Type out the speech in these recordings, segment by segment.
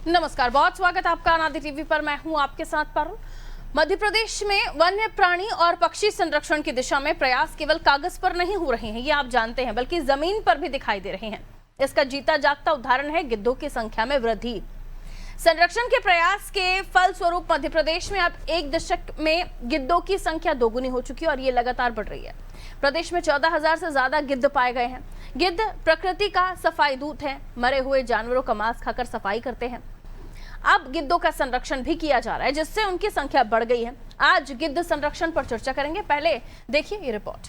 नमस्कार, बहुत स्वागत आपका अनादि टीवी पर। मैं हूं आपके साथ पारुल। मध्य प्रदेश में वन्य प्राणी और पक्षी संरक्षण की दिशा में प्रयास केवल कागज पर नहीं हो रहे हैं, ये आप जानते हैं, बल्कि जमीन पर भी दिखाई दे रहे हैं। इसका जीता जागता उदाहरण है गिद्धों की संख्या में वृद्धि। संरक्षण के प्रयास के फलस्वरूप मध्य प्रदेश में अब एक दशक में गिद्धों की संख्या दोगुनी हो चुकी है और ये लगातार बढ़ रही है। प्रदेश में 14,000 से ज्यादा गिद्ध पाए गए हैं। गिद्ध प्रकृति का सफाई दूत है, मरे हुए जानवरों का मांस खाकर सफाई करते हैं। अब गिद्धों का संरक्षण भी किया जा रहा है, जिससे उनकी संख्या बढ़ गई है। आज गिद्ध संरक्षण पर चर्चा करेंगे। पहले देखिए ये रिपोर्ट।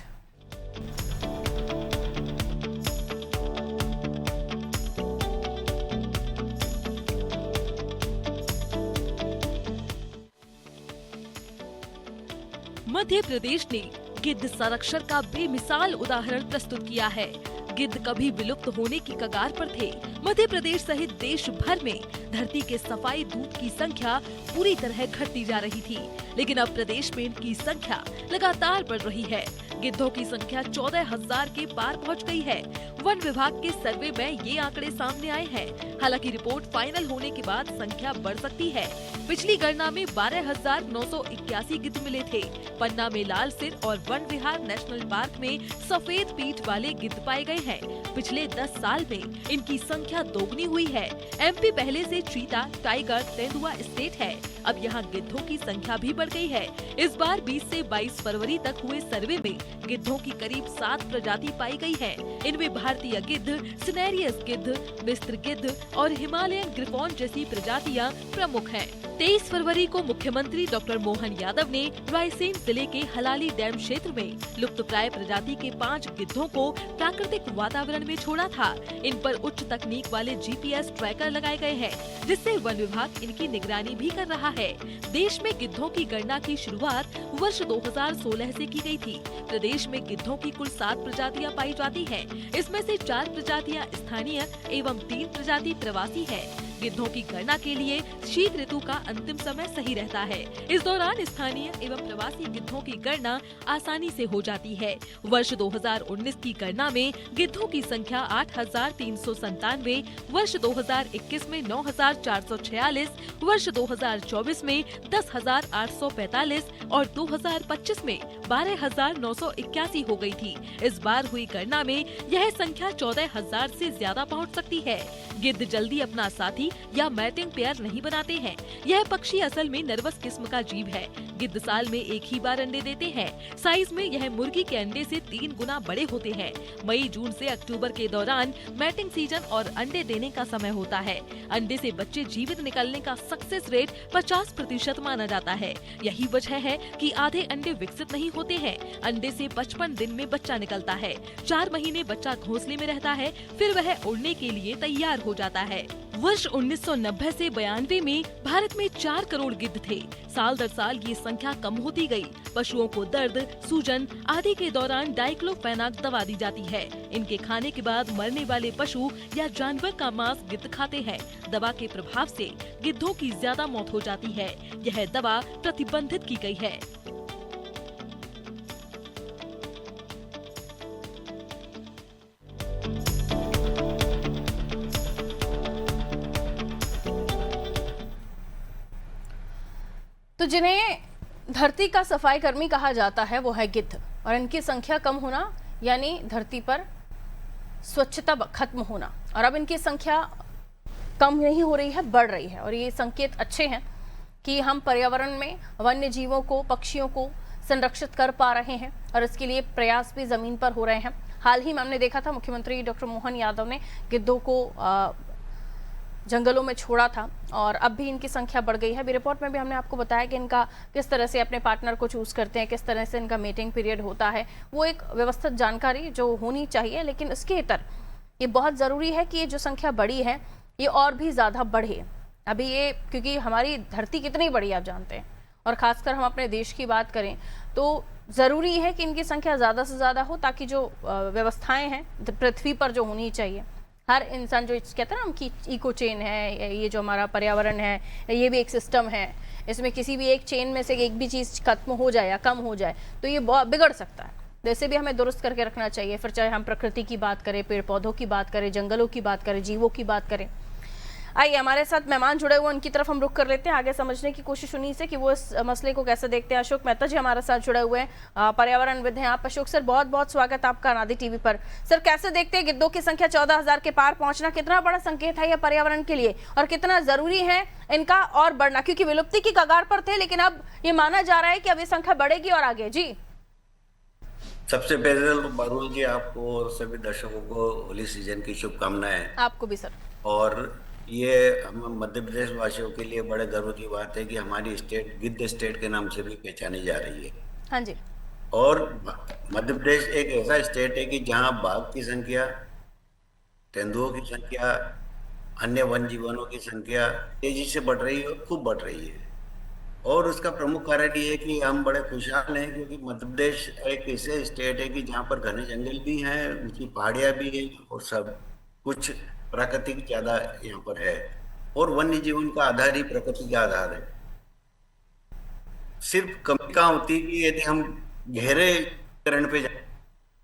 मध्य प्रदेश ने गिद्ध संरक्षण का बेमिसाल उदाहरण प्रस्तुत किया है। गिद्ध कभी विलुप्त होने की कगार पर थे। मध्य प्रदेश सहित देश भर में धरती के सफाई दूत की संख्या पूरी तरह घटती जा रही थी, लेकिन अब प्रदेश में इनकी संख्या लगातार बढ़ रही है। गिद्धों की संख्या 14,000 के पार पहुंच गई है। वन विभाग के सर्वे में ये आंकड़े सामने आए हैं। हालांकि रिपोर्ट फाइनल होने के बाद संख्या बढ़ सकती है। पिछली गणना में 12,981 गिद्ध मिले थे। पन्ना में लाल सिर और वन विहार नेशनल पार्क में सफेद पीठ वाले गिद्ध पाए गए हैं। पिछले 10 साल में इनकी संख्या दोगुनी हुई है। एमपी पहले से चीता, टाइगर, तेंदुआ स्टेट है। अब यहाँ गिद्धों की संख्या भी बढ़ गई है। इस बार 20 से 22 फरवरी तक हुए सर्वे में गिद्धों की करीब 7 प्रजाति पाई गई है। इनमें भारतीय गिद्ध, सिनेरियस गिद्ध, मिस्र गिद्ध और हिमालयन ग्रिफॉन जैसी प्रजातियां प्रमुख हैं। 23 फरवरी को मुख्यमंत्री डॉक्टर मोहन यादव ने रायसेन जिले के हलाली डैम क्षेत्र में लुप्तप्राय प्रजाति के 5 गिद्धों को प्राकृतिक वातावरण में छोड़ा था। इन पर उच्च तकनीक वाले GPS ट्रैकर लगाए गए हैं, जिससे वन विभाग इनकी निगरानी भी कर रहा है। देश में गिद्धों की गणना की शुरुआत वर्ष 2016 से की गई थी। प्रदेश में गिद्धों की कुल 7 प्रजातियां पाई जाती हैं। इसमें से 4 प्रजातियां स्थानीय एवं 3 प्रजाति प्रवासी है। गिद्धों की गणना के लिए शीत ऋतु का अंतिम समय सही रहता है। इस दौरान स्थानीय एवं प्रवासी गिद्धों की गणना आसानी से हो जाती है। वर्ष 2019 की गणना में गिद्धों की संख्या 8,397, वर्ष 2021 में 9,446, वर्ष 2024 में 10,845 और 2025 में 12,981 हो गई थी। इस बार हुई गणना में यह संख्या 14,000 से ज्यादा पहुंच सकती है। गिद्ध जल्दी अपना साथी या मैटिंग पेयर नहीं बनाते हैं। यह पक्षी असल में नर्वस किस्म का जीव है। गिद्ध साल में एक ही बार अंडे देते हैं। साइज में यह मुर्गी के अंडे से 3 गुना बड़े होते हैं। मई जून से अक्टूबर के दौरान मैटिंग सीजन और अंडे देने का समय होता है। अंडे से बच्चे जीवित निकलने का सक्सेस रेट 50% माना जाता है। यही वजह है कि आधे अंडे विकसित नहीं होते हैं। अंडे से 55 दिन में बच्चा निकलता है। 4 महीने बच्चा घोंसले में रहता है, फिर वह उड़ने के लिए तैयार हो जाता है। वर्ष 1990 से 92 में भारत में 4 करोड़ गिद्ध थे। साल दर साल ये संख्या कम होती गई। पशुओं को दर्द, सूजन आदि के दौरान डाइक्लोफेनाक दवा दी जाती है। इनके खाने के बाद मरने वाले पशु या जानवर का मांस गिद्ध खाते हैं। दवा के प्रभाव से गिद्धों की ज्यादा मौत हो जाती है। यह दवा प्रतिबंधित की गई है। तो जिन्हें धरती का सफाई कर्मी कहा जाता है वो है गिद्ध, और इनकी संख्या कम होना यानी धरती पर स्वच्छता खत्म होना। और अब इनकी संख्या कम नहीं हो रही है, बढ़ रही है। और ये संकेत अच्छे हैं कि हम पर्यावरण में वन्य जीवों को, पक्षियों को संरक्षित कर पा रहे हैं, और इसके लिए प्रयास भी जमीन पर हो रहे हैं। हाल ही में हमने देखा था मुख्यमंत्री डॉक्टर मोहन यादव ने गिद्धों को जंगलों में छोड़ा था, और अब भी इनकी संख्या बढ़ गई है। अभी रिपोर्ट में भी हमने आपको बताया कि इनका किस तरह से अपने पार्टनर को चूज करते हैं, किस तरह से इनका मेटिंग पीरियड होता है। वो एक व्यवस्थित जानकारी जो होनी चाहिए, लेकिन इसके इतर ये बहुत ज़रूरी है कि ये जो संख्या बढ़ी है ये और भी ज़्यादा बढ़े। अभी ये, क्योंकि हमारी धरती कितनी बड़ी आप जानते हैं, और ख़ासकर हम अपने देश की बात करें तो ज़रूरी है कि इनकी संख्या ज़्यादा से ज़्यादा हो, ताकि जो व्यवस्थाएँ हैं पृथ्वी पर जो होनी चाहिए, हर इंसान, जो कहते हैं ना हम कि इको चेन है, ये जो हमारा पर्यावरण है, ये भी एक सिस्टम है। इसमें किसी भी एक चेन में से एक भी चीज़ खत्म हो जाए या कम हो जाए तो ये बहुत बिगड़ सकता है। तो इसे भी हमें दुरुस्त करके रखना चाहिए। फिर चाहे हम प्रकृति की बात करें, पेड़ पौधों की बात करें, जंगलों की बात करें, जीवों की बात करें। आइए हमारे साथ मेहमान जुड़े हुए, उनकी तरफ हम रुख कर लेते हैं, आगे समझने की कोशिश उन्हीं से कि वो इस मसले को कैसे देखते हैं। अशोक मेहता जी हमारे साथ जुड़े हुए हैं, पर्यावरणविद हैं आप। अशोक सर, बहुत बहुत स्वागत आपका अनादि टीवी पर। सर, कैसे देखते हैं गिद्धों की संख्या 14,000 के पार पहुंचना कितना बड़ा संकेत है यह पर्यावरण के लिए, और कितना जरूरी है इनका और बढ़ना, क्योंकि विलुप्ति की कगार पर थे लेकिन अब ये माना जा रहा है कि अब ये संख्या बढ़ेगी और आगे। जी, सबसे पहले तो बारूल जी, आपको और सभी दर्शकों को होली सीजन की शुभकामनाएं। आपको भी सर। और ये हम मध्य प्रदेश वासियों के लिए बड़े गर्व की बात है कि हमारी स्टेट गिद्ध स्टेट के नाम से भी पहचानी जा रही है। हाँ जी। और मध्य प्रदेश एक ऐसा स्टेट है कि जहां बाघ की संख्या, तेंदुओं की संख्या, अन्य वन जीवनों की संख्या तेजी से बढ़ रही है और खूब बढ़ रही है। और उसका प्रमुख कारण ये है कि हम बड़े खुशहाल हैं, क्योंकि मध्य प्रदेश एक ऐसे स्टेट है कि जहाँ पर घने जंगल भी हैं, ऊंची पहाड़ियाँ भी हैं, और सब कुछ प्राकृतिक ज्यादा यहाँ पर है। और वन्य जीवन का आधार ही प्रकृति का आधार है। सिर्फ कमी कहाँ होती है कि यदि हम गहरे चरण पे जाए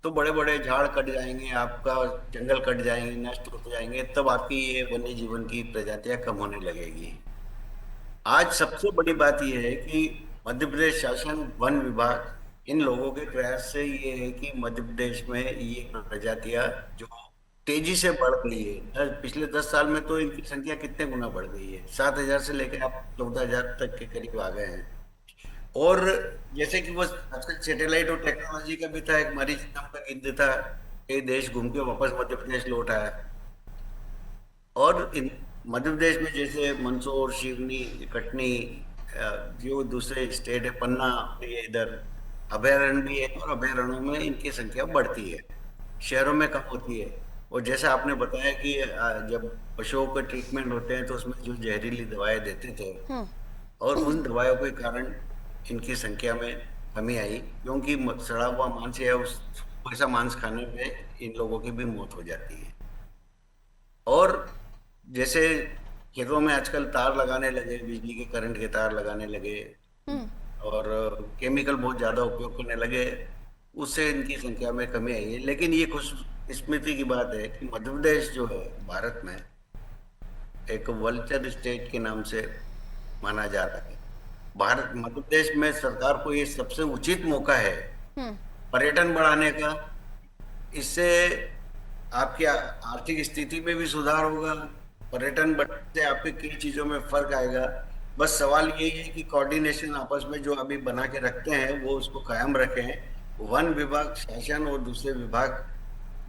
तो बड़े बड़े झाड़ कट जाएंगे, आपका जंगल कट जाएंगे, नष्ट हो जाएंगे, तब आपकी ये वन्य जीवन की प्रजातियां कम होने लगेगी। आज सबसे बड़ी बात यह है कि मध्य प्रदेश शासन, वन विभाग, इन लोगों के प्रयास से ये है कि मध्य प्रदेश में ये प्रजातियां जो तेजी से बढ़ गई है, पिछले 10 साल में तो इनकी संख्या कितने गुना बढ़ गई है। 7,000 से लेकर आप 14,000 तक के करीब आ गए हैं। और जैसे कि वो आजकल सैटेलाइट और टेक्नोलॉजी का भी था, एक मरीज नाम का गिद्ध था, कई देश घूम के वापस मध्य प्रदेश लौट आया। और इन मध्य प्रदेश में जैसे मंदसौर, सिवनी, कटनी, जो दूसरे स्टेट है, पन्ना, ये इधर अभयारण्य भी है, और अभयारण्यों में इनकी संख्या बढ़ती है, शहरों में कम होती है। और जैसा आपने बताया कि जब पशुओं के ट्रीटमेंट होते हैं तो उसमें जो जहरीली दवाएं देते थे, और उन दवाइयों के कारण इनकी संख्या में कमी आई, क्योंकि सड़ा हुआ मांस या उस ऐसा मांस खाने में इन लोगों की भी मौत हो जाती है। और जैसे खेतों में आजकल तार लगाने लगे, बिजली के करंट के तार लगाने लगे, और केमिकल बहुत ज्यादा उपयोग करने लगे, उससे इनकी संख्या में कमी आई है। लेकिन ये खुश स्मृति की बात है कि मध्य प्रदेश जो है भारत में एक वल्चर स्टेट के नाम से माना जा रहा है। भारत मध्य प्रदेश में सरकार को ये सबसे उचित मौका है पर्यटन बढ़ाने का। इससे आपकी आर्थिक स्थिति में भी सुधार होगा, पर्यटन बढ़ने से आपके कई चीजों में फर्क आएगा। बस सवाल यही है कि कोऑर्डिनेशन आपस में जो अभी बना के रखते हैं वो उसको कायम रखें। वन विभाग, शासन और दूसरे विभाग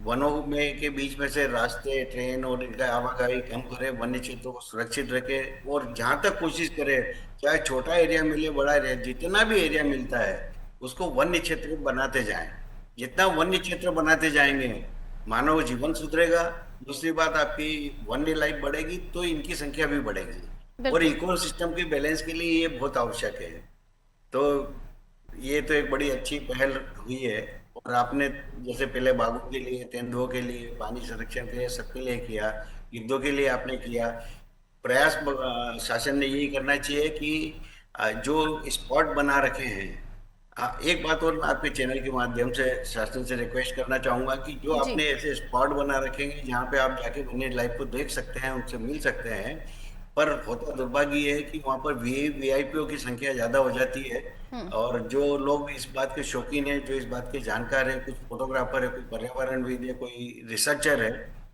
वनों में के बीच में से रास्ते, ट्रेन और इनका आवाजाही कम करे, वन्य क्षेत्रों को सुरक्षित रखे, और जहां तक कोशिश करे, चाहे छोटा एरिया मिले बड़ा एरिया, जितना भी एरिया मिलता है उसको वन्य क्षेत्र बनाते जाएं। जितना वन्य क्षेत्र बनाते जाएंगे मानव जीवन सुधरेगा। दूसरी बात, आपकी वन्य लाइफ बढ़ेगी तो इनकी संख्या भी बढ़ेगी, और इकोसिस्टम के बैलेंस के लिए ये बहुत आवश्यक है। तो ये तो एक बड़ी अच्छी पहल हुई है। और आपने जैसे पहले बाघों के लिए, तेंदुओं के लिए, पानी संरक्षण के लिए, सबके लिए किया, गिद्धों के लिए आपने किया प्रयास। शासन ने यही करना चाहिए कि जो स्पॉट बना रखे हैं, एक बात और मैं आपके चैनल के माध्यम से शासन से रिक्वेस्ट करना चाहूंगा कि जो आपने ऐसे स्पॉट बना रखेंगे जहाँ पे आप जाके वन्य लाइफ को देख सकते हैं, उनसे मिल सकते हैं, पर होता दुर्भाग्य ये है कि वहाँ पर वीआईपीओ की संख्या ज्यादा हो जाती है, और जो लोग इस बात के शौकीन है, जो इस बात के जानकार है, कुछ फोटोग्राफर है, कोई पर्यावरणविद है, कोई रिसर्चर है,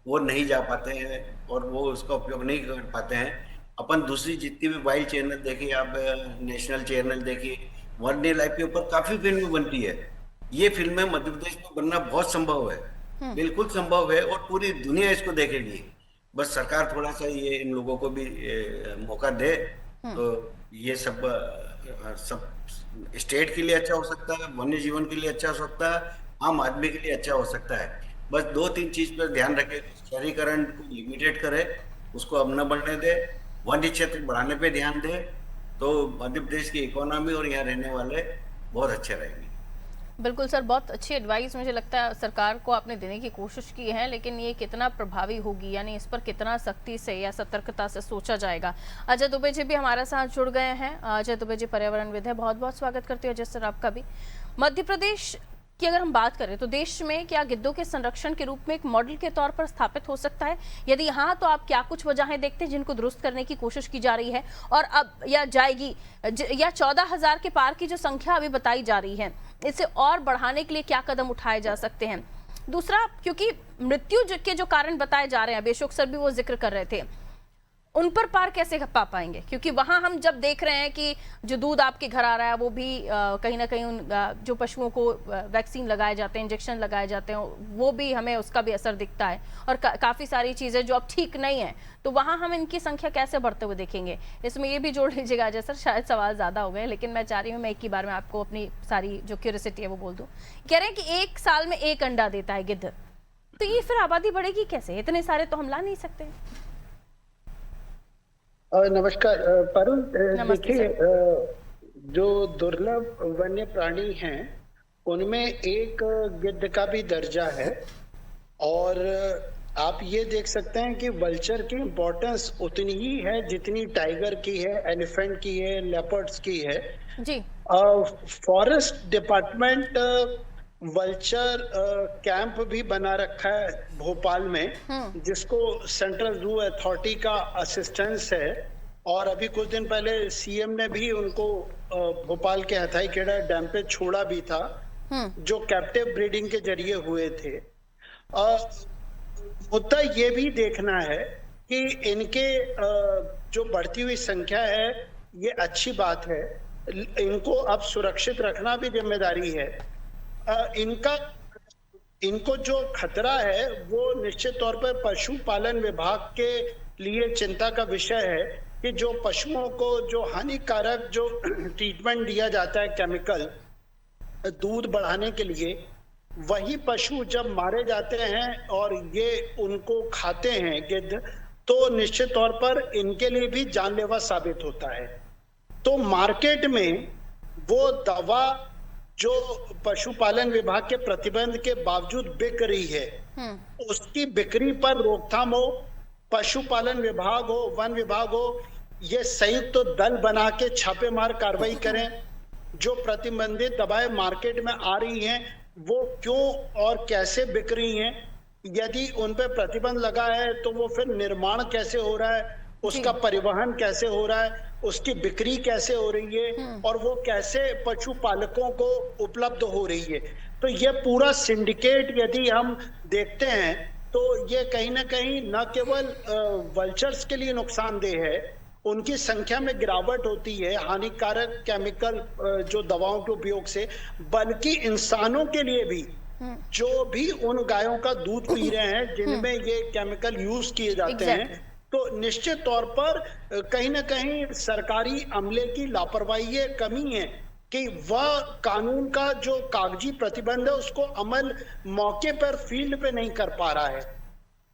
वो नहीं जा पाते हैं और वो उसका उपयोग नहीं कर पाते हैं। अपन दूसरी जितनी भी वाइल्ड चैनल देखिए, आप नेशनल चैनल देखिए, वन्य लाइफ के ऊपर काफी फिल्में बनती है। ये फिल्में मध्य प्रदेश में बनना बहुत संभव है, बिल्कुल संभव है, और पूरी दुनिया इसको देखेगी। बस सरकार थोड़ा सा ये इन लोगों को भी मौका दे तो ये सब स्टेट के लिए अच्छा हो सकता है, वन्य जीवन के लिए अच्छा हो सकता है, आम आदमी के लिए अच्छा हो सकता है। बस 2-3 चीज पर ध्यान रखे, शहरीकरण को लिमिटेड करे, उसको अब न बढ़ने दे, वन्य क्षेत्र बढ़ाने पे ध्यान दे, तो मध्य प्रदेश की इकोनॉमी और यहाँ रहने वाले बहुत अच्छे रहेंगे। बिल्कुल सर, बहुत अच्छी एडवाइस मुझे लगता है सरकार को आपने देने की कोशिश की है, लेकिन ये कितना प्रभावी होगी, यानी इस पर कितना सख्ती से या सतर्कता से सोचा जाएगा। अजय दुबे जी भी हमारे साथ जुड़ गए हैं। अजय दुबे जी पर्यावरणविद है, बहुत बहुत स्वागत करती हूँ अजय सर आपका भी। मध्य प्रदेश की अगर हम बात करें तो देश में क्या गिद्धों के संरक्षण के रूप में एक मॉडल के तौर पर स्थापित हो सकता है? यदि हाँ, तो आप क्या कुछ वजहें देखते हैं जिनको दुरुस्त करने की कोशिश की जा रही है और अब या जाएगी, या 14,000 के पार की जो संख्या अभी बताई जा रही है, इसे और बढ़ाने के लिए क्या कदम उठाए जा सकते हैं? दूसरा, क्योंकि मृत्यु के जो कारण बताए जा रहे हैं, बेशक सर भी वो जिक्र कर रहे थे, उन पर पार कैसे पा पाएंगे? क्योंकि वहां हम जब देख रहे हैं कि जो दूध आपके घर आ रहा है वो भी कहीं ना कहीं जो पशुओं को वैक्सीन लगाए जाते हैं, इंजेक्शन लगाए जाते हैं, वो भी हमें उसका भी असर दिखता है और काफ़ी सारी चीज़ें जो अब ठीक नहीं है, तो वहां हम इनकी संख्या कैसे बढ़ते हुए देखेंगे? इसमें ये भी जोड़ लीजिएगा अजय सर, शायद सवाल ज़्यादा हो गए, लेकिन मैं चाह रही हूँ मैं एक ही बार में आपको अपनी सारी जो क्यूरियोसिटी है वो बोल दूँ। कह रहे हैं कि 1 साल में 1 अंडा देता है गिद्ध, तो ये फिर आबादी बढ़ेगी कैसे? इतने सारे तो हम ला नहीं सकते। नमस्कार पारुल। नमस्ते देखिए, जो दुर्लभ वन्य प्राणी हैं उनमें एक गिद्ध का भी दर्जा है और आप ये देख सकते हैं कि वल्चर की इम्पोर्टेंस उतनी ही है जितनी टाइगर की है, एलिफेंट की है, लेपर्ड्स की है जी। फॉरेस्ट डिपार्टमेंट वल्चर कैंप भी बना रखा है भोपाल में, जिसको सेंट्रल जू अथॉरिटी का असिस्टेंस है और अभी कुछ दिन पहले सीएम ने भी उनको भोपाल के हथाई खेड़ा डैम पे छोड़ा भी था, जो कैप्टिव ब्रीडिंग के जरिए हुए थे। मुद्दा ये भी देखना है कि इनके जो बढ़ती हुई संख्या है ये अच्छी बात है, इनको अब सुरक्षित रखना भी जिम्मेदारी है। इनको जो खतरा है वो निश्चित तौर पर पशुपालन विभाग के लिए चिंता का विषय है कि जो पशुओं को जो हानिकारक जो ट्रीटमेंट दिया जाता है केमिकल दूध बढ़ाने के लिए, वही पशु जब मारे जाते हैं और ये उनको खाते हैं गिद्ध, तो निश्चित तौर पर इनके लिए भी जानलेवा साबित होता है। तो मार्केट में वो दवा जो पशुपालन विभाग के प्रतिबंध के बावजूद बिक रही है, उसकी बिक्री पर रोकथाम हो, पशुपालन विभाग हो, वन विभाग हो, ये संयुक्त तो दल बना के छापेमार कार्रवाई करें। जो प्रतिबंधित दवाएं मार्केट में आ रही हैं वो क्यों और कैसे बिक रही हैं, यदि उन पर प्रतिबंध लगा है तो वो फिर निर्माण कैसे हो रहा है, उसका परिवहन कैसे हो रहा है, उसकी बिक्री कैसे हो रही है और वो कैसे पशुपालकों को उपलब्ध हो रही है। तो ये पूरा सिंडिकेट यदि हम देखते हैं तो ये कहीं ना कहीं न केवल वल्चर्स के लिए नुकसानदेह है, उनकी संख्या में गिरावट होती है हानिकारक केमिकल जो दवाओं के उपयोग से, बल्कि इंसानों के लिए भी जो भी उन गायों का दूध पी रहे हैं जिनमें ये केमिकल यूज किए जाते हैं, तो निश्चित तौर पर कहीं ना कहीं सरकारी अमले की लापरवाही है, कमी है कि वह कानून का जो कागजी प्रतिबंध है उसको अमल मौके पर फील्ड पे नहीं कर पा रहा है।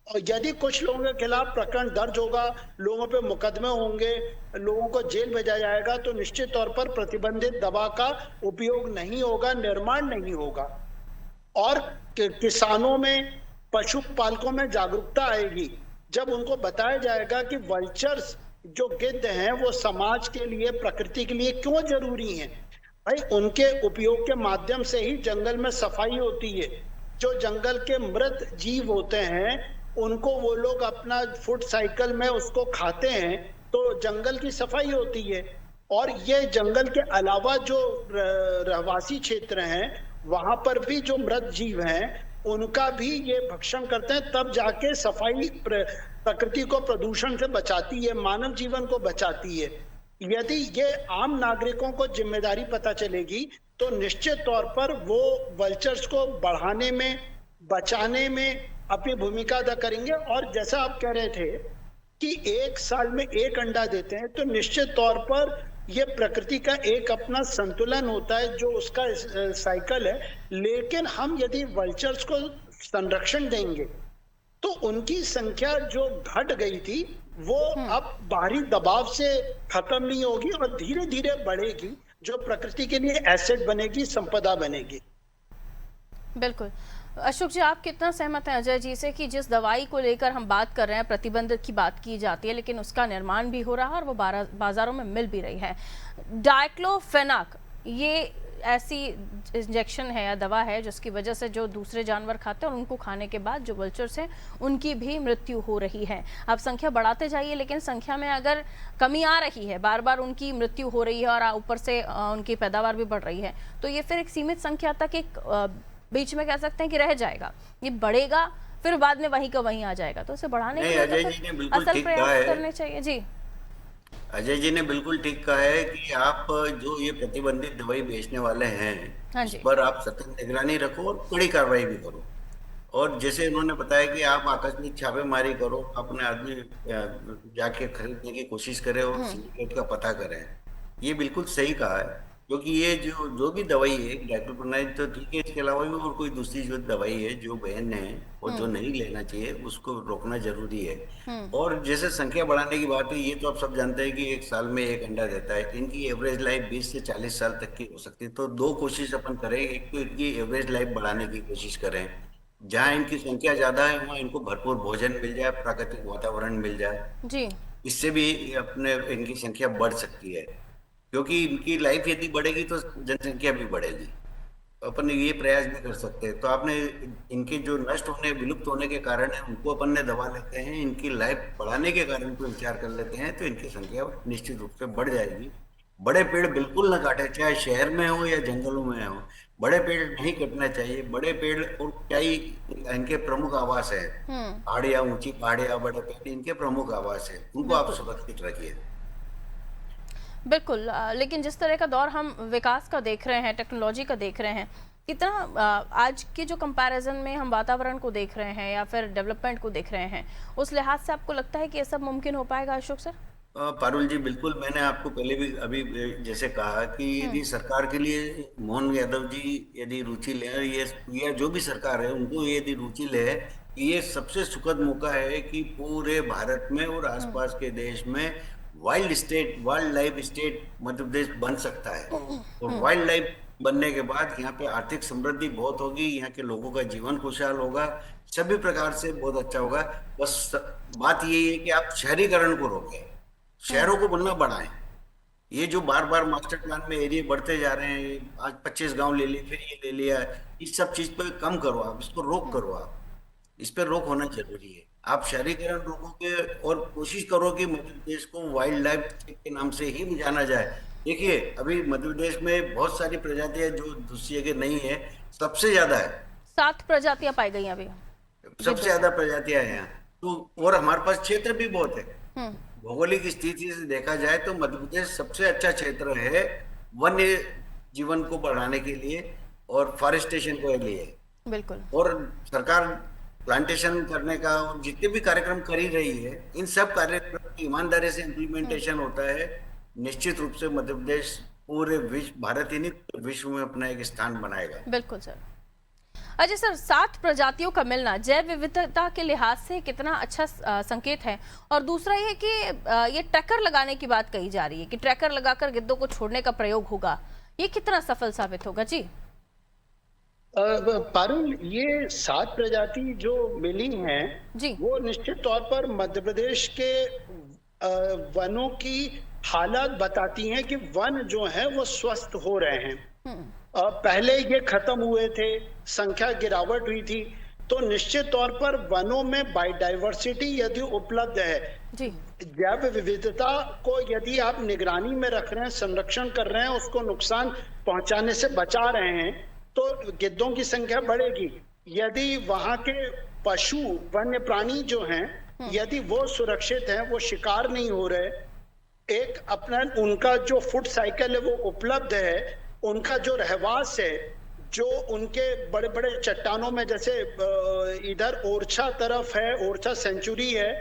और यदि कुछ लोगों के खिलाफ प्रकरण दर्ज होगा, लोगों पे मुकदमे होंगे, लोगों को जेल भेजा जाएगा, तो निश्चित तौर पर प्रतिबंधित दवा का उपयोग नहीं होगा, निर्माण नहीं होगा और किसानों में, पशुपालकों में जागरूकता आएगी जब उनको बताया जाएगा कि वल्चर्स जो गिद्ध हैं वो समाज के लिए, प्रकृति के लिए क्यों जरूरी हैं। भाई उनके उपयोग के माध्यम से ही जंगल में सफाई होती है। जो जंगल के मृत जीव होते हैं उनको वो लोग अपना फूड साइकिल में उसको खाते हैं, तो जंगल की सफाई होती है। और ये जंगल के अलावा जो रहवासी क्षेत्र हैं वहां पर भी जो मृत जीव हैं उनका भी ये भक्षण करते हैं, तब जाके सफाई प्रकृति को प्रदूषण से बचाती है, मानव जीवन को बचाती है। यदि ये आम नागरिकों को जिम्मेदारी पता चलेगी तो निश्चित तौर पर वो वल्चर्स को बढ़ाने में, बचाने में अपनी भूमिका अदा करेंगे। और जैसा आप कह रहे थे कि 1 साल में 1 अंडा देते हैं, तो निश्चित तौर पर ये प्रकृति का एक अपना संतुलन होता है जो उसका साइकिल है। लेकिन हम यदि वल्चर्स को संरक्षण देंगे तो उनकी संख्या जो घट गई थी वो अब बाहरी दबाव से खत्म नहीं होगी और धीरे धीरे बढ़ेगी, जो प्रकृति के लिए एसेट बनेगी, संपदा बनेगी। बिल्कुल। अशोक जी, आप कितना सहमत हैं अजय जी से कि जिस दवाई को लेकर हम बात कर रहे हैं, प्रतिबंध की बात की जाती है, लेकिन उसका निर्माण भी हो रहा है और वो बाजारों में मिल भी रही है, डाइक्लोफेनाक, ये ऐसी इंजेक्शन है या दवा है जिसकी वजह से जो दूसरे जानवर खाते हैं और उनको खाने के बाद जो वल्चर्स हैं उनकी भी मृत्यु हो रही है। आप संख्या बढ़ाते जाइए, लेकिन संख्या में अगर कमी आ रही है, बार बार उनकी मृत्यु हो रही है और ऊपर से उनकी पैदावार भी बढ़ रही है, तो ये फिर एक सीमित संख्या तक एक बीच में कह सकते हैं कि रह जाएगा। ये बढ़ेगा फिर बाद में वहीं का वहीं आ जाएगा, तो इसे बढ़ाने के लिए तो असल प्रयास करने चाहिए। जी, अजय जी ने बिल्कुल ठीक कहा है कि आप जो ये प्रतिबंधित दवाई बेचने वाले हैं, हाँ इस जी, पर आप सतत निगरानी रखो और कड़ी कार्रवाई भी करो। और जैसे उन्होंने बताया कि आप आकस्मिक छापेमारी करो, अपने आदमी जाके खरीदने की कोशिश करें और सिंडिकेट का पता करें, ये बिल्कुल सही कहा है। क्योंकि ये जो भी दवाई है डाइक्लोफिनाक तो ठीक है, इसके अलावा भी और कोई दूसरी जो दवाई है जो बैन है और जो नहीं लेना चाहिए उसको रोकना जरूरी है। और जैसे संख्या बढ़ाने की बात है, ये तो आप सब जानते हैं कि एक साल में एक अंडा देता है, इनकी एवरेज लाइफ 20 से 40 साल तक की हो सकती है। तो दो कोशिश अपन करें, एक तो इनकी एवरेज लाइफ बढ़ाने की कोशिश करें, जहाँ इनकी संख्या ज्यादा है वहाँ इनको भरपूर भोजन मिल जाए, प्राकृतिक वातावरण मिल जाए, जी, इससे भी अपने इनकी संख्या बढ़ सकती है। क्योंकि इनकी लाइफ यदि बढ़ेगी तो जनसंख्या भी बढ़ेगी। अपन ये प्रयास भी कर सकते हैं। तो आपने इनके जो नष्ट होने विलुप्त होने के कारण है उनको अपन ने दबा लेते हैं, इनकी लाइफ बढ़ाने के कारण को विचार कर लेते हैं, तो इनकी संख्या निश्चित रूप से बढ़ जाएगी। बड़े पेड़ बिल्कुल न काटे, चाहे शहर में हो या जंगलों में हो, बड़े पेड़ नहीं कटना चाहिए। बड़े पेड़ और ऊंचाई इनके प्रमुख आवास है, पहाड़ियाँ, ऊंची पहाड़ियाँ, बड़े पेड़ इनके प्रमुख आवास है, उनको आप सुरक्षित रखिए। बिल्कुल। लेकिन जिस तरह का दौर हम विकास का देख रहे हैं, टेक्नोलॉजी का देख रहे हैं, कितना आज के जो कंपैरिजन में हम वातावरण को देख रहे हैं या फिर डेवलपमेंट को देख रहे हैं, उस लिहाज से आपको लगता है कि ये सब मुमकिन हो पाएगा अशोक सर? पारुल जी बिल्कुल, मैंने आपको पहले भी अभी जैसे कहा कि यदि सरकार के लिए मोहन यादव जी यदि रुचि ले, ये या जो भी सरकार है उनको यदि रुचि ले, ये सबसे सुखद मौका है कि पूरे भारत में और आसपास के देश में wild life state Madhya Pradesh बन सकता है। और वाइल्ड लाइफ बनने के बाद यहाँ पे आर्थिक समृद्धि बहुत होगी, यहाँ के लोगों का जीवन खुशहाल होगा, सभी प्रकार से बहुत अच्छा होगा। बस बात यही है कि आप शहरीकरण को रोकें, शहरों को बनना बढ़ाएं। ये जो बार बार मास्टर प्लान में एरिया बढ़ते जा रहे हैं, आज 25 गांव ले लिए, फिर ये ले लिया, इस सब चीज पे कम करो आप, इसको रोक करो आप, इस पे रोक होना जरूरी है। आप शहरीकरण रोकोगे और कोशिश करो कि मध्य प्रदेश को वाइल्ड लाइफ के नाम से ही जाना जाए। देखिए अभी मध्य प्रदेश में बहुत सारी प्रजातियां जो दूसरी जगह नहीं है, सबसे ज्यादा है, 7 प्रजातियां पाई गई अभी, सबसे ज्यादा प्रजातियां हैं यहाँ तो। और हमारे पास क्षेत्र भी बहुत है, भौगोलिक स्थिति से देखा जाए तो मध्य प्रदेश सबसे अच्छा क्षेत्र है वन्य जीवन को बढ़ाने के लिए और फॉरेस्टेशन के लिए। बिल्कुल। और सरकार प्लांटेशन करने का जितने भी कार्यक्रम कर ही रही है, इन सब कार्यक्रम की ईमानदारी से इम्प्लीमेंटेशन होता है, निश्चित रूप से मध्य प्रदेश पूरे विश्व, भारत ही नहीं विश्व में अपना एक स्थान बनाएगा। बिल्कुल सर। अजय सर, 7 प्रजातियों का मिलना जैव विविधता के लिहाज से कितना अच्छा संकेत है, और दूसरा ये कि ये ट्रैकर लगाने की बात कही जा रही है कि ट्रैकर लगाकर गिद्धों को छोड़ने का प्रयोग होगा, ये कितना सफल साबित होगा? जी पारुल, ये 7 प्रजाति जो मिली हैं जी, वो निश्चित तौर पर मध्य प्रदेश के वनों की हालत बताती हैं कि वन जो है वो स्वस्थ हो रहे हैं। पहले ये खत्म हुए थे, संख्या गिरावट हुई थी, तो निश्चित तौर पर वनों में बायोडाइवर्सिटी यदि उपलब्ध है, जी, जैव विविधता को यदि आप निगरानी में रख रहे हैं, संरक्षण कर रहे हैं, उसको नुकसान पहुंचाने से बचा रहे हैं, तो गिद्धों की संख्या बढ़ेगी। यदि वहां के पशु वन्य प्राणी जो हैं, यदि वो सुरक्षित हैं, वो शिकार नहीं हो रहे, एक अपना उनका जो फूड साइकिल है वो उपलब्ध है, उनका जो रहवास है, जो उनके बड़े बड़े चट्टानों में, जैसे इधर ओरछा तरफ है, ओरछा सेंचुरी है,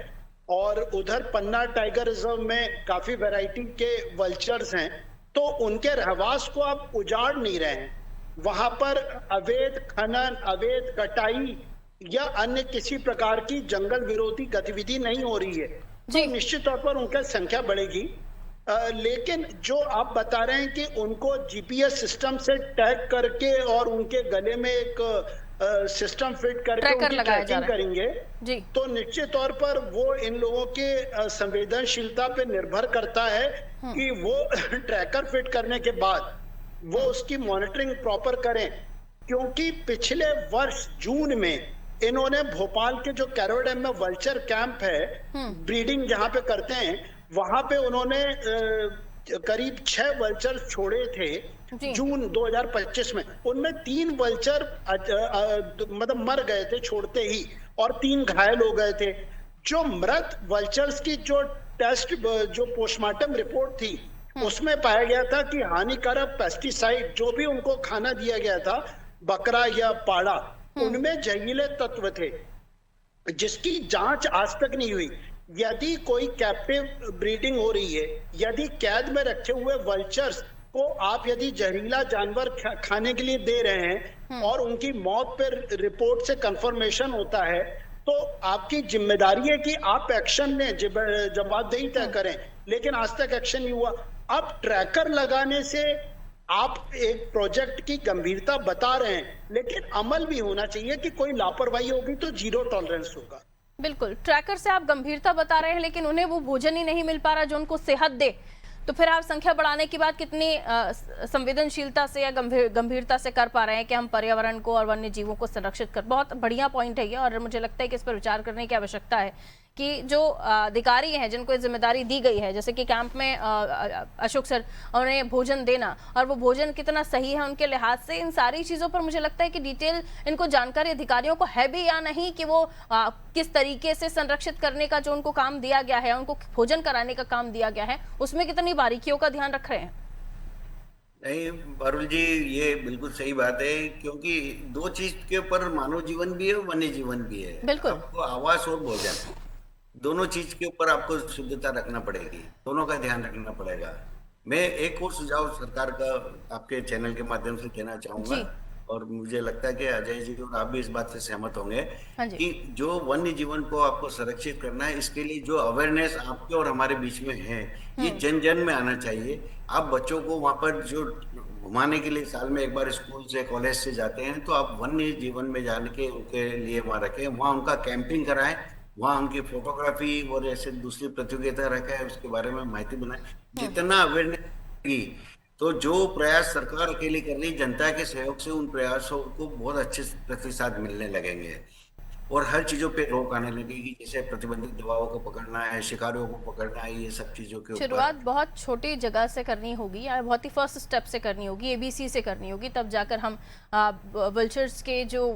और उधर पन्ना टाइगर रिजर्व में काफी वैरायटी के वल्चर्स हैं, तो उनके रहवास को आप उजाड़ नहीं रहे हैं। वहां पर अवैध खनन, अवैध कटाई या अन्य किसी प्रकार की जंगल विरोधी गतिविधि नहीं हो रही है, तो निश्चित तौर पर उनकी संख्या बढ़ेगी। लेकिन जो आप बता रहे हैं कि उनको जीपीएस सिस्टम से टैग करके और उनके गले में एक सिस्टम फिट करके उनकी ट्रैकिंग करेंगे, तो निश्चित तौर पर वो इन लोगों के संवेदनशीलता पे निर्भर करता है कि वो ट्रैकर फिट करने के बाद वो उसकी मॉनिटरिंग प्रॉपर करें, क्योंकि पिछले वर्ष जून में इन्होंने भोपाल के जो कैरो डैम में वल्चर कैंप है, ब्रीडिंग जहां पे करते हैं, वहां पे उन्होंने करीब 6 वल्चर छोड़े थे जून 2025 में। उनमें 3 वल्चर मतलब मर गए थे छोड़ते ही, और 3 घायल हो गए थे। जो मृत वल्चर्स की जो टेस्ट, जो पोस्टमार्टम रिपोर्ट थी, उसमें पाया गया था कि हानिकारक पेस्टिसाइड जो भी उनको खाना दिया गया था, बकरा या पाड़ा, उनमें जहरीले तत्व थे, जिसकी जांच आज तक नहीं हुई। यदि कोई कैप्टिव ब्रीडिंग हो रही है, यदि कैद में रखे हुए वल्चर्स को आप यदि जहरीला जानवर खाने के लिए दे रहे हैं और उनकी मौत पर रिपोर्ट से कंफर्मेशन होता है, तो आपकी जिम्मेदारी है कि आप एक्शन लें, जवाबदेही तय करें, लेकिन आज तक एक्शन नहीं हुआ। अब ट्रैकर लगाने से आप एक प्रोजेक्ट की गंभीरता बता रहे हैं, लेकिन अमल भी होना चाहिए कि कोई लापरवाही होगी तो 0 टॉलरेंस होगा। बिल्कुल, ट्रैकर से आप गंभीरता बता रहे हैं, लेकिन उन्हें वो भोजन ही नहीं मिल पा रहा जो उनको सेहत दे, तो फिर आप संख्या बढ़ाने की बात कितनी संवेदनशीलता से या गंभीरता से कर पा रहे हैं कि हम पर्यावरण को और वन्य जीवों को संरक्षित कर। बहुत बढ़िया पॉइंट है ये, और मुझे लगता है कि इस पर विचार करने की आवश्यकता है कि जो अधिकारी हैं जिनको ये जिम्मेदारी दी गई है, जैसे कि कैंप में अशोक सर, उन्हें भोजन देना, और वो भोजन कितना सही है उनके लिहाज से, इन सारी चीज़ों पर मुझे लगता है कि डिटेल इनको जानकारी अधिकारियों को है भी या नहीं, कि वो किस तरीके से संरक्षित करने का जो उनको काम दिया गया है, उनको भोजन कराने का काम दिया गया है, उसमें कितनी बारीकियों का ध्यान रख रहे हैं। नहीं पारुल जी, ये बिल्कुल सही बात है, क्योंकि 2 चीज के ऊपर मानव जीवन भी है, वन्य जीवन भी है। बिल्कुल, आपको आवास और भोजन, दोनों चीज के ऊपर आपको शुद्धता रखना पड़ेगी, दोनों का ध्यान रखना पड़ेगा। मैं एक और सुझाव सरकार का आपके चैनल के माध्यम से देना चाहूंगा, और मुझे लगता है कि अजय जी और आप भी इस बात से सहमत होंगे कि जो वन्य जीवन को आपको संरक्षित करना है, इसके लिए जो अवेयरनेस आपके और हमारे बीच में है, ये जन जन में आना चाहिए। आप बच्चों को वहां पर जो घुमाने के लिए साल में एक बार स्कूल से कॉलेज से जाते हैं, तो आप वन्य जीवन में जाने के उनके लिए वहां रखें, वहां उनका कैंपिंग कराएं, वहाँ उनकी फोटोग्राफी और ऐसे दूसरी प्रतियोगिता रखा है, उसके बारे में माहिती बनाए। जितना अवेयरनेस, तो जो प्रयास सरकार अकेली कर रही, जनता के सहयोग से उन प्रयासों को बहुत अच्छे प्रतिसाद मिलने लगेंगे, और हर चीजों पे रोक आने लगेगी। जैसे प्रतिबंधित दवाओं को पकड़ना है, शिकारियों को पकड़ना है, ये सब चीजों के ऊपर शुरुआत बहुत छोटी जगह से करनी होगी, या बहुत ही फर्स्ट स्टेप से करनी होगी, ABC से करनी होगी, तब जाकर हम वल्चर्स के जो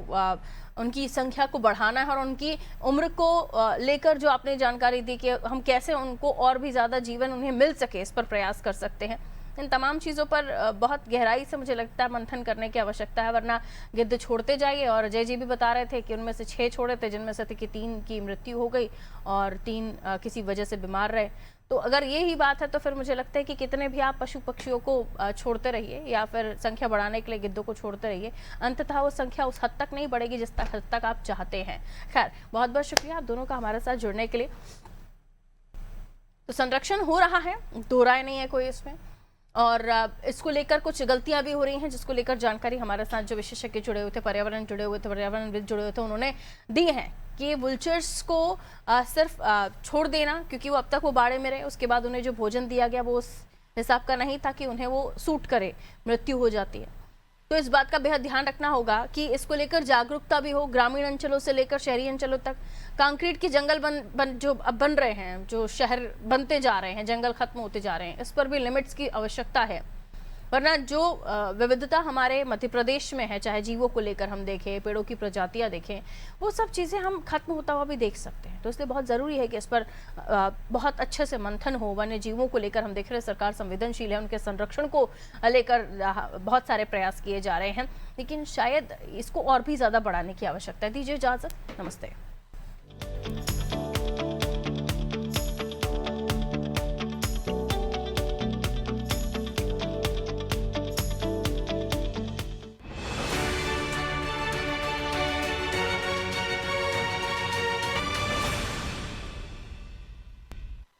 उनकी संख्या को बढ़ाना है, और उनकी उम्र को लेकर जो आपने जानकारी दी कि हम कैसे उनको और भी ज़्यादा जीवन उन्हें मिल सके, इस पर प्रयास कर सकते हैं। इन तमाम चीज़ों पर बहुत गहराई से मुझे लगता है मंथन करने की आवश्यकता है, वरना गिद्ध छोड़ते जाइए। और अजय जी भी बता रहे थे कि उनमें से 6 छोड़े थे, जिनमें से 3 की मृत्यु हो गई और 3 किसी वजह से बीमार रहे। तो अगर ये ही बात है, तो फिर मुझे लगता है कि कितने भी आप पशु पक्षियों को छोड़ते रहिए या फिर संख्या बढ़ाने के लिए गिद्धों को छोड़ते रहिए, अंततः वो संख्या उस हद तक नहीं बढ़ेगी जिस हद तक आप चाहते हैं। खैर, बहुत बहुत शुक्रिया आप दोनों का हमारे साथ जुड़ने के लिए। तो संरक्षण हो रहा है, दो राय नहीं है कोई इसमें, और इसको लेकर कुछ गलतियां भी हो रही हैं, जिसको लेकर जानकारी हमारे साथ जो विशेषज्ञ जुड़े हुए थे, पर्यावरणविद जुड़े हुए थे, उन्होंने दी है कि वुल्चर्स को सिर्फ छोड़ देना, क्योंकि वो अब तक वो बाड़े में रहे, उसके बाद उन्हें जो भोजन दिया गया वो उस हिसाब का नहीं था कि उन्हें वो सूट करे, मृत्यु हो जाती है। तो इस बात का बेहद ध्यान रखना होगा कि इसको लेकर जागरूकता भी हो, ग्रामीण अंचलों से लेकर शहरी अंचलों तक। कंक्रीट के जंगल जो अब बन रहे हैं, जो शहर बनते जा रहे हैं, जंगल खत्म होते जा रहे हैं, इस पर भी लिमिट्स की आवश्यकता है, वरना जो विविधता हमारे मध्य प्रदेश में है, चाहे जीवों को लेकर हम देखें, पेड़ों की प्रजातियां देखें, वो सब चीज़ें हम खत्म होता हुआ भी देख सकते हैं। तो इसलिए बहुत ज़रूरी है कि इस पर बहुत अच्छे से मंथन हो। वन्य जीवों को लेकर हम देख रहे हैं सरकार संवेदनशील है, उनके संरक्षण को लेकर बहुत सारे प्रयास किए जा रहे हैं, लेकिन शायद इसको और भी ज़्यादा बढ़ाने की आवश्यकता है। दीजिए इजाज़त, नमस्ते।